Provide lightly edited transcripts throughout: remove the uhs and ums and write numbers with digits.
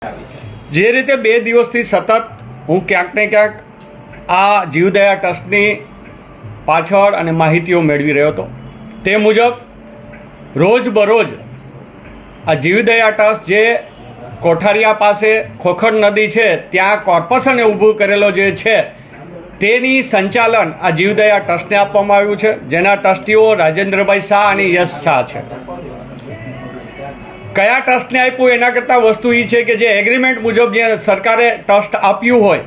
જે રીતે 2 દિવસથી સતત હું ક્યાંક ને ક્યાંક આ જીવદયા ટ્રસ્ટની પાછળ અને માહિતીઓ મેળવી રહ્યો હતો, તે મુજબ રોજબરોજ આ જીવદયા ટ્રસ્ટ જે કોઠારિયા પાસે ખોખર નદી છે ત્યાં કોર્પોરેશને ઊભું કરેલો જે છે તેની સંચાલન આ જીવદયા ટ્રસ્ટને આપવામાં આવ્યું છે, જેના ટ્રસ્ટીઓ રાજેન્દ્રભાઈ શાહ અને યશ શાહ છે. કયા ટ્રસ્ટને આપ્યું એના કરતાં વસ્તુ એ છે કે જે એગ્રીમેન્ટ મુજબ જે સરકારે ટ્રસ્ટ આપ્યું હોય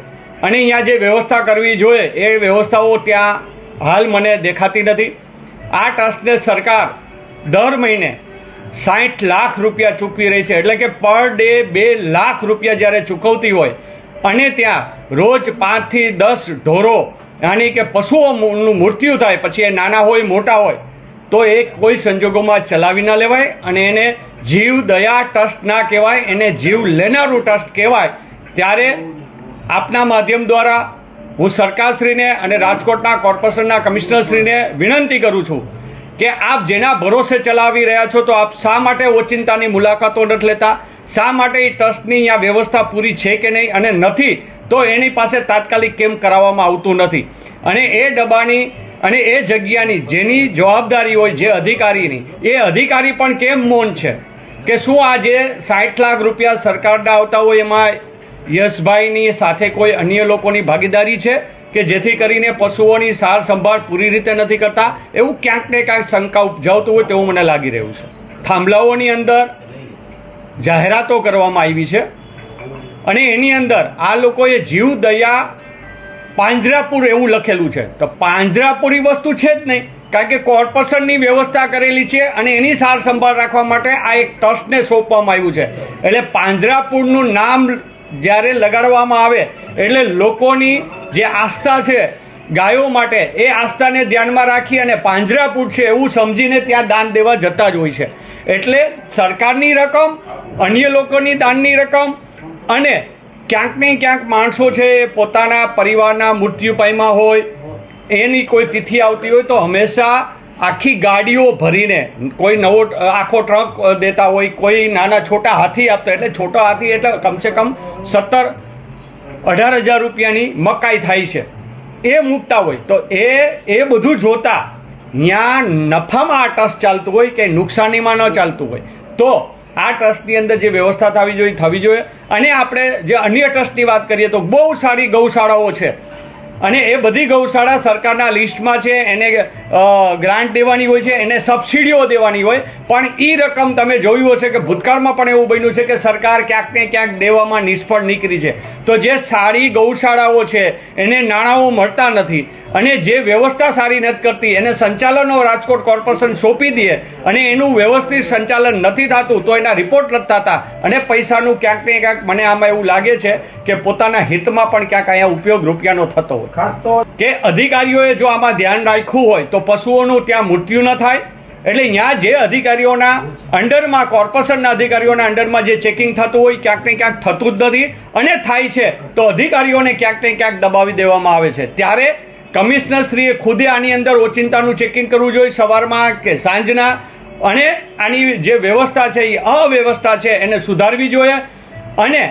અને અહીંયા જે વ્યવસ્થા કરવી જોઈએ એ વ્યવસ્થાઓ ત્યાં હાલ મને દેખાતી નથી. આ ટ્રસ્ટને સરકાર દર મહિને 60 લાખ રૂપિયા ચૂકવી રહી છે, એટલે કે પર ડે 2 લાખ રૂપિયા જ્યારે ચૂકવતી હોય અને ત્યાં રોજ 5 થી 10 ઢોરો યાની કે પશુઓનું મૃત્યુ થાય, પછી એ નાના હોય મોટા હોય તો એ કોઈ સંજોગોમાં ચલાવી ન લેવાય અને એને જીવદયા ટ્રસ્ટ ના કહેવાય, એને જીવ લેનારું ટ્રસ્ટ કહેવાય. ત્યારે આપના માધ્યમ દ્વારા હું સરકારશ્રીને અને રાજકોટના કોર્પોરેશનના કમિશનરશ્રીને વિનંતી કરું છું કે આપ જેના ભરોસે ચલાવી રહ્યા છો તો આપ શા માટે ઓચિંતાની મુલાકાતો નથી લેતા? શા માટે એ ટ્રસ્ટની અહીંયા વ્યવસ્થા પૂરી છે કે નહીં, અને નથી તો એની પાસે તાત્કાલિક કેમ કરાવવામાં આવતું નથી? અને એ ડબ્બાની અને એ જગ્યાની જેની જવાબદારી હોય જે અધિકારીની, એ અધિકારી પણ કેમ મૌન છે? કે શું આ જે 60 લાખ રૂપિયા સરકારના આવતા હોય એમાં યશભાઈની સાથે કોઈ અન્ય લોકોની ભાગીદારી છે કે જેથી કરીને પશુઓની સાર સંભાળ પૂરી રીતે નથી કરતા? એવું ક્યાંક ને ક્યાંક શંકા ઉપજાવતું હોય તેવું મને લાગી રહ્યું છે. થાંભલાઓની અંદર જાહેરાતો કરવામાં આવી છે અને એની અંદર આ લોકોએ જીવદયા પાંજરાપુર એવું લખેલું છે, તો પાંજરાપુરી વસ્તુ છે જ નહીં, કારણ કે કોર્પોરેશનની વ્યવસ્થા કરેલી છે અને એની સાર સંભાળ રાખવા માટે આ એક ટ્રસ્ટને સોંપવામાં આવ્યું છે. એટલે પાંજરાપુરનું નામ જ્યારે લગાડવામાં આવે એટલે લોકોની જે આસ્થા છે ગાયો માટે, એ આસ્થાને ધ્યાનમાં રાખી અને પાંજરાપુર છે એવું સમજીને ત્યાં દાન દેવા જતા જ હોય છે. એટલે સરકારની રકમ, અન્ય લોકોની દાનની રકમ અને ક્યાંક ને ક્યાંક માણસો છે એ પોતાના પરિવારના મૃત્યુ પામ્યા હોય, એની કોઈ તિથિ આવતી હોય તો હંમેશા આખી ગાડીઓ ભરીને કોઈ નવો આખો ટ્રક દેતા હોય, કોઈ નાના છોટા હાથી આપતા, એટલે છોટા હાથી એટલે કમસે કમ 17-18 હજાર રૂપિયાની મકાઈ થાય છે, એ મૂકતા હોય. તો એ બધું જોતા ત્યાં નફામાં આ ટ્રસ્ટ ચાલતું હોય કે નુકસાનીમાં ન ચાલતું હોય, તો આ ટ્રસ્ટની અંદર જે વ્યવસ્થા થવી જોઈએ. અને આપણે જે અન્ય ટ્રસ્ટની વાત કરીએ તો બહુ સારી ગૌશાળાઓ છે અને એ બધી ગૌશાળા સરકારના લિસ્ટમાં છે, એને ગ્રાન્ટ દેવાની હોય છે, એને સબસિડીઓ દેવાની હોય, પણ એ રકમ તમે જોયું હશે કે ભૂતકાળમાં પણ એવું બન્યું છે કે સરકાર ક્યાંક ને ક્યાંક દેવામાં નિષ્ફળ નીકળી છે. તો જે સારી ગૌશાળાઓ છે એને નાણાંઓ મળતા નથી અને જે વ્યવસ્થા સારી નથી કરતી એને સંચાલનો રાજકોટ કોર્પોરેશન સોંપી દે અને એનું વ્યવસ્થિત સંચાલન નથી થતું તો એના રિપોર્ટ નથી થતા અને પૈસાનું ક્યાંક ને ક્યાંક મને આમાં એવું લાગે છે કે પોતાના હિતમાં પણ ક્યાંક અહીંયા ઉપયોગ રૂપિયાનો થતો હોય. ખાસ તો કે અધિકારીઓએ જો આમાં ધ્યાન રાખ્યું હોય તો પશુઓનું ત્યાં મૃત્યુ ન થાય. એટલે અહીંયા જે અધિકારીઓના અંડરમાં, કોર્પોરેશનના અધિકારીઓના અંડરમાં જે ચેકિંગ થતું હોય ક્યાંક ને ક્યાંક થતું જ નથી અને થાય છે તો અધિકારીઓને ક્યાંક ને ક્યાંક દબાવી દેવામાં આવે છે. ત્યારે કમિશનરશ્રીએ ખુદે આની અંદર ઓચિંતાનું ચેકિંગ કરવું જોઈએ સવારમાં કે સાંજના, અને આની જે વ્યવસ્થા છે એ અવ્યવસ્થા છે એને સુધારવી જોઈએ. અને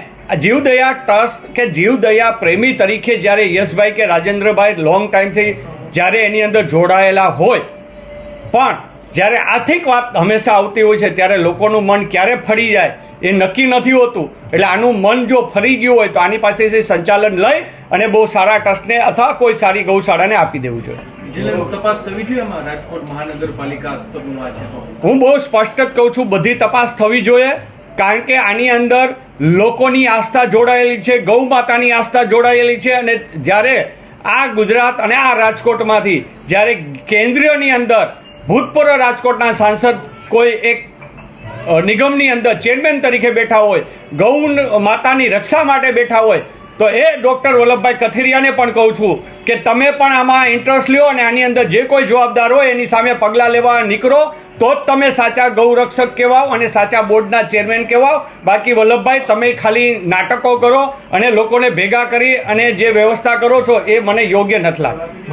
જીવદયા ટ્રસ્ટ કે જીવદયા પ્રેમી તરીકે જ્યારે યશભાઈ કે રાજેન્દ્રભાઈ લોંગ ટાઈમથી જ્યારે એની અંદર જોડાયેલા હોય, પણ જ્યારે આર્થિક વાત હંમેશા આવતી હોય છે ત્યારે લોકોનું મન ક્યારે ફરી જાય એ નક્કી નથી હોતું. એટલે આનું મન જો ફરી ગયું હોય તો આની પાસેથી સંચાલન લઈ અને બહુ સારા ટ્રસ્ટને અથવા કોઈ સારી ગૌશાળાને આપી દેવું જોઈએ. તપાસ થવી જોઈએ એમાં રાજકોટ મહાનગરપાલિકા હસ્તકનું આ છે તો હું બહુ સ્પષ્ટ જ કહું છું, બધી તપાસ થવી જોઈએ, કારણ કે આની અંદર લોકોની આસ્થા જોડાયેલી છે, ગૌ માતાની આસ્થા જોડાયેલી છે. અને જ્યારે આ ગુજરાત અને આ રાજકોટમાંથી જ્યારે કેન્દ્રીયની અંદર ભૂતપૂર્વ રાજકોટના સાંસદ કોઈ એક નિગમની અંદર ચેરમેન તરીકે બેઠા હોય, ગૌ માતાની રક્ષા માટે બેઠા હોય, તો એ ડૉક્ટર વલ્લભભાઈ કથિરિયાને પણ કહું છું કે તમે પણ આમાં ઇન્ટરેસ્ટ લ્યો અને આની અંદર જે કોઈ જવાબદાર હોય એની સામે પગલાં લેવા નીકળો, તો જ તમે સાચા ગૌરક્ષક કહેવાઓ અને સાચા બોર્ડના ચેરમેન કહેવાઓ. બાકી વલ્લભભાઈ તમે ખાલી નાટકો કરો અને લોકોને ભેગા કરી અને જે વ્યવસ્થા કરો છો એ મને યોગ્ય નથી લાગતી.